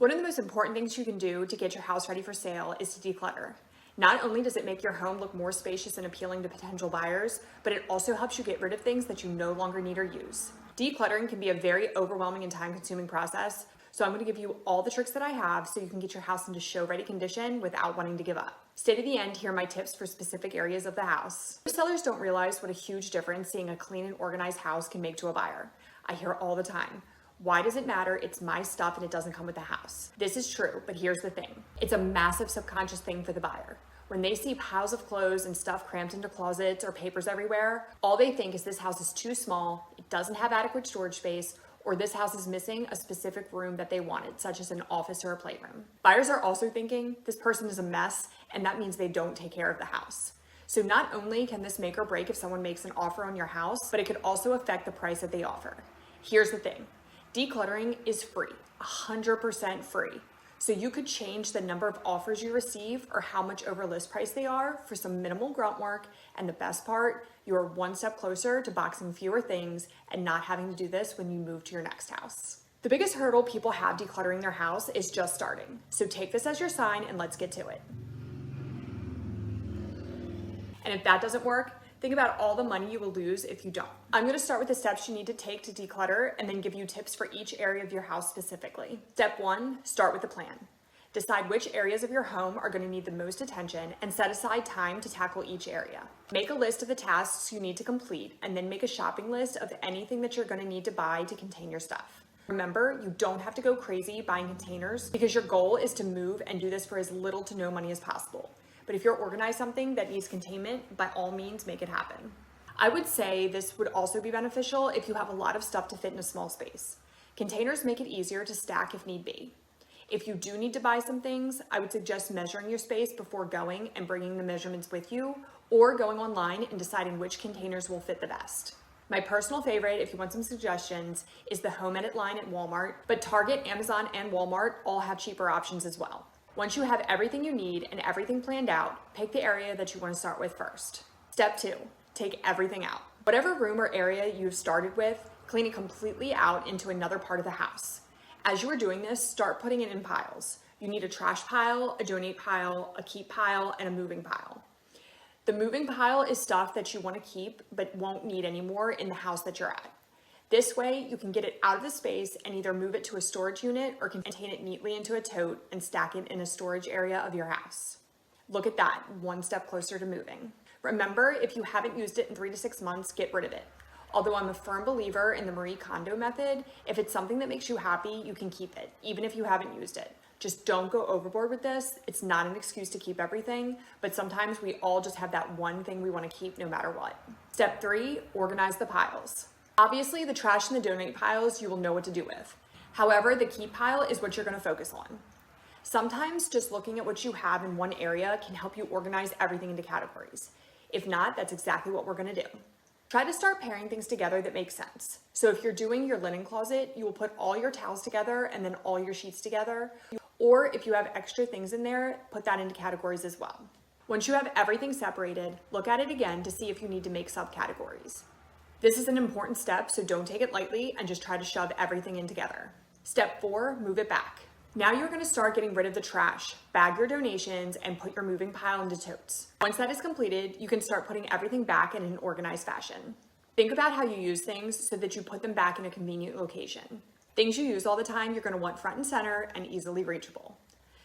One of the most important things you can do to get your house ready for sale is to declutter. Not only does it make your home look more spacious and appealing to potential buyers, but it also helps you get rid of things that you no longer need or use. Decluttering can be a very overwhelming and time-consuming process, so I'm going to give you all the tricks that I have so you can get your house into show-ready condition without wanting to give up. Stay to the end, here are my tips for specific areas of the house. Most sellers don't realize what a huge difference seeing a clean and organized house can make to a buyer. I hear all the time, why does it matter? It's my stuff and it doesn't come with the house. This is true, but here's the thing. It's a massive subconscious thing for the buyer. When they see piles of clothes and stuff cramped into closets or papers everywhere, all they think is this house is too small, it doesn't have adequate storage space, or this house is missing a specific room that they wanted, such as an office or a playroom. Buyers are also thinking this person is a mess, and that means they don't take care of the house. So not only can this make or break if someone makes an offer on your house, but it could also affect the price that they offer. Here's the thing. Decluttering is free, 100% free. So you could change the number of offers you receive or how much over list price they are for some minimal grunt work. And the best part, you're one step closer to boxing fewer things and not having to do this when you move to your next house. The biggest hurdle people have decluttering their house is just starting. So take this as your sign and let's get to it. And if that doesn't work, think about all the money you will lose if you don't. I'm going to start with the steps you need to take to declutter and then give you tips for each area of your house specifically. Step 1, start with a plan. Decide which areas of your home are going to need the most attention and set aside time to tackle each area. Make a list of the tasks you need to complete and then make a shopping list of anything that you're going to need to buy to contain your stuff. Remember, you don't have to go crazy buying containers because your goal is to move and do this for as little to no money as possible. But if you're organized something that needs containment, by all means, make it happen. I would say this would also be beneficial if you have a lot of stuff to fit in a small space. Containers make it easier to stack if need be. If you do need to buy some things, I would suggest measuring your space before going and bringing the measurements with you, or going online and deciding which containers will fit the best. My personal favorite, if you want some suggestions, is the Home Edit line at Walmart, but Target, Amazon, and Walmart all have cheaper options as well. Once you have everything you need and everything planned out, pick the area that you want to start with first. Step 2, take everything out. Whatever room or area you've started with, clean it completely out into another part of the house. As you are doing this, start putting it in piles. You need a trash pile, a donate pile, a keep pile, and a moving pile. The moving pile is stuff that you want to keep but won't need anymore in the house that you're at. This way, you can get it out of the space and either move it to a storage unit or contain it neatly into a tote and stack it in a storage area of your house. Look at that, one step closer to moving. Remember, if you haven't used it in 3 to 6 months, get rid of it. Although I'm a firm believer in the Marie Kondo method, if it's something that makes you happy, you can keep it, even if you haven't used it. Just don't go overboard with this. It's not an excuse to keep everything, but sometimes we all just have that one thing we want to keep no matter what. Step 3, organize the piles. Obviously, the trash and the donate piles you will know what to do with. However, the keep pile is what you're going to focus on. Sometimes just looking at what you have in one area can help you organize everything into categories. If not, that's exactly what we're going to do. Try to start pairing things together that make sense. So if you're doing your linen closet, you will put all your towels together and then all your sheets together. Or if you have extra things in there, put that into categories as well. Once you have everything separated, look at it again to see if you need to make subcategories. This is an important step, so don't take it lightly and just try to shove everything in together. Step 4, move it back. Now you're going to start getting rid of the trash, bag your donations, and put your moving pile into totes. Once that is completed, you can start putting everything back in an organized fashion. Think about how you use things so that you put them back in a convenient location. Things you use all the time, you're going to want front and center and easily reachable.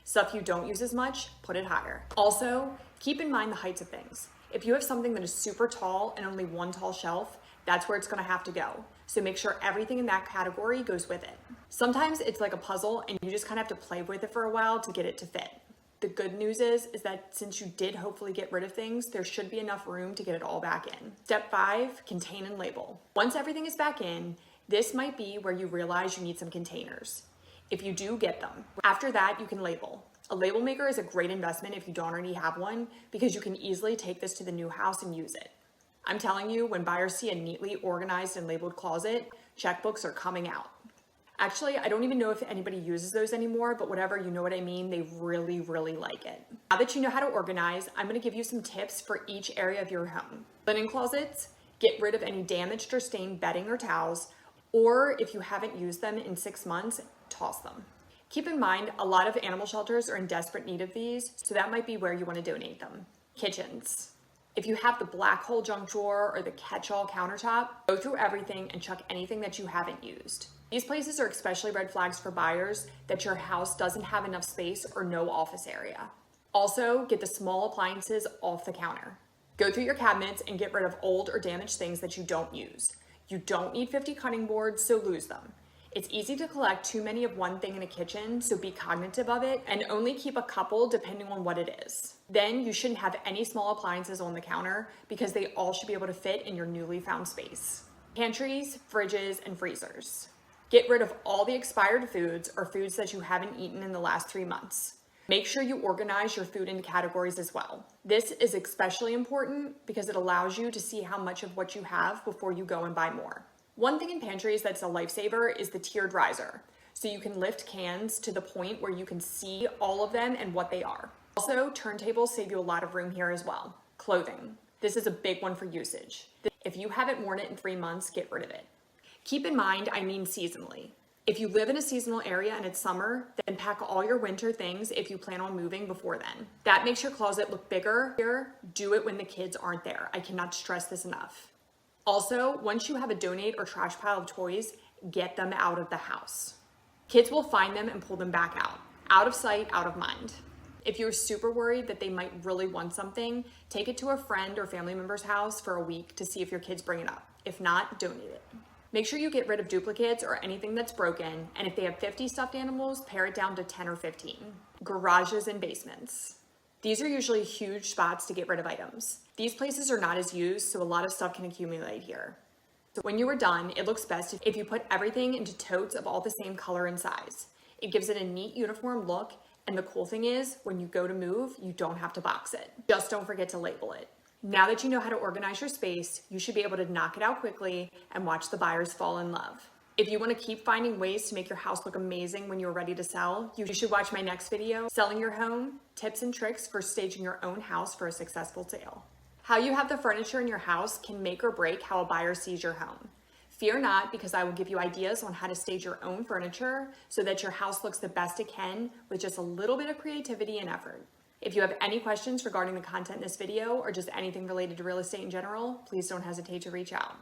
Stuff you don't use as much, put it higher. Also, keep in mind the heights of things. If you have something that is super tall and only one tall shelf, that's where it's going to have to go. So make sure everything in that category goes with it. Sometimes it's like a puzzle and you just kind of have to play with it for a while to get it to fit. The good news is that since you did hopefully get rid of things, there should be enough room to get it all back in. Step 5, contain and label. Once everything is back in, this might be where you realize you need some containers. If you do, get them. After that, you can label. A label maker is a great investment if you don't already have one because you can easily take this to the new house and use it. I'm telling you, when buyers see a neatly organized and labeled closet, checkbooks are coming out. Actually, I don't even know if anybody uses those anymore, but whatever, you know what I mean, they really, really like it. Now that you know how to organize, I'm gonna give you some tips for each area of your home. Linen closets, get rid of any damaged or stained bedding or towels, or if you haven't used them in 6 months, toss them. Keep in mind, a lot of animal shelters are in desperate need of these, so that might be where you want to donate them. Kitchens. If you have the black hole junk drawer or the catch-all countertop, go through everything and chuck anything that you haven't used. These places are especially red flags for buyers that your house doesn't have enough space or no office area. Also, get the small appliances off the counter. Go through your cabinets and get rid of old or damaged things that you don't use. You don't need 50 cutting boards, so lose them. It's easy to collect too many of one thing in a kitchen, so be cognitive of it and only keep a couple depending on what it is. Then you shouldn't have any small appliances on the counter because they all should be able to fit in your newly found space. Pantries, fridges, and freezers. Get rid of all the expired foods or foods that you haven't eaten in the last 3 months. Make sure you organize your food into categories as well. This is especially important because it allows you to see how much of what you have before you go and buy more. One thing in pantries that's a lifesaver is the tiered riser, so you can lift cans to the point where you can see all of them and what they are. Also, turntables save you a lot of room here as well. Clothing. This is a big one for usage. If you haven't worn it in 3 months, get rid of it. Keep in mind, I mean seasonally. If you live in a seasonal area and it's summer, then pack all your winter things if you plan on moving before then. That makes your closet look bigger. Do it when the kids aren't there. I cannot stress this enough. Also, once you have a donate or trash pile of toys, get them out of the house. Kids will find them and pull them back out. Out of sight, out of mind. If you're super worried that they might really want something, take it to a friend or family member's house for a week to see if your kids bring it up. If not, donate it. Make sure you get rid of duplicates or anything that's broken, and if they have 50 stuffed animals, pare it down to 10 or 15. Garages and basements. These are usually huge spots to get rid of items. These places are not as used, so a lot of stuff can accumulate here. So when you are done, it looks best if you put everything into totes of all the same color and size. It gives it a neat uniform look, and the cool thing is, when you go to move, you don't have to box it. Just don't forget to label it. Now that you know how to organize your space, you should be able to knock it out quickly and watch the buyers fall in love. If you want to keep finding ways to make your house look amazing when you're ready to sell, you should watch my next video, Selling Your Home, Tips and Tricks for Staging Your Own House for a Successful Sale. How you have the furniture in your house can make or break how a buyer sees your home. Fear not, because I will give you ideas on how to stage your own furniture so that your house looks the best it can with just a little bit of creativity and effort. If you have any questions regarding the content in this video or just anything related to real estate in general, please don't hesitate to reach out.